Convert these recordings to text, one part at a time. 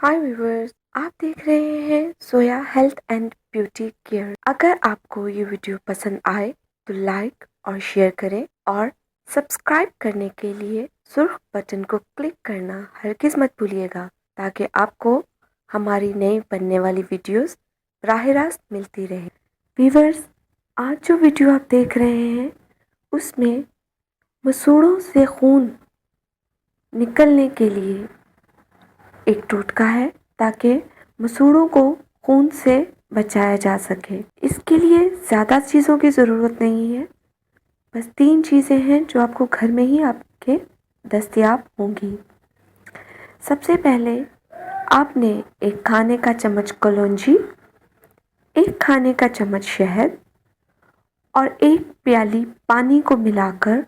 हाय viewers, आप देख रहे हैं सोया हेल्थ एंड ब्यूटी केयर। अगर आपको ये वीडियो पसंद आए तो लाइक और शेयर करें और सब्सक्राइब करने के लिए सुर्ख बटन को क्लिक करना हरगिज मत भूलिएगा, ताकि आपको हमारी नई बनने वाली वीडियोस राह रास्त मिलती रहे। व्यूवर्स, आज जो वीडियो आप देख रहे हैं उसमें मसूड़ों से खून निकलने के लिए एक टोटका है, ताकि मसूड़ों को खून से बचाया जा सके। इसके लिए ज़्यादा चीज़ों की ज़रूरत नहीं है, बस 3 चीज़ें हैं जो आपको घर में ही आपके दस्तयाब होंगी। सबसे पहले आपने एक खाने का चम्मच कलौंजी, एक खाने का चम्मच शहद और एक प्याली पानी को मिलाकर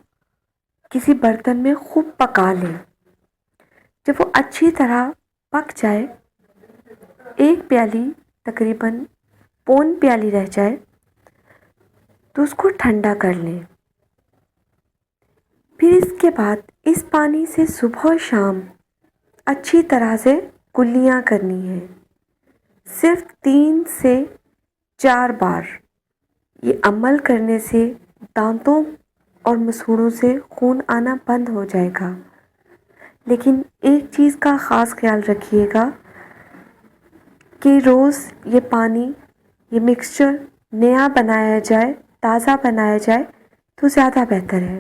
किसी बर्तन में खूब पका लें। जब वो अच्छी तरह पक जाए, एक प्याली तकरीबन पौन प्याली रह जाए तो उसको ठंडा कर लें। फिर इसके बाद इस पानी से सुबह और शाम अच्छी तरह से कुल्लियाँ करनी है, सिर्फ 3 से 4 बार। ये अमल करने से दांतों और मसूड़ों से खून आना बंद हो जाएगा। लेकिन एक चीज़ का ख़ास ख्याल रखिएगा कि रोज़ ये पानी, ये मिक्सचर नया बनाया जाए, ताज़ा बनाया जाए तो ज़्यादा बेहतर है।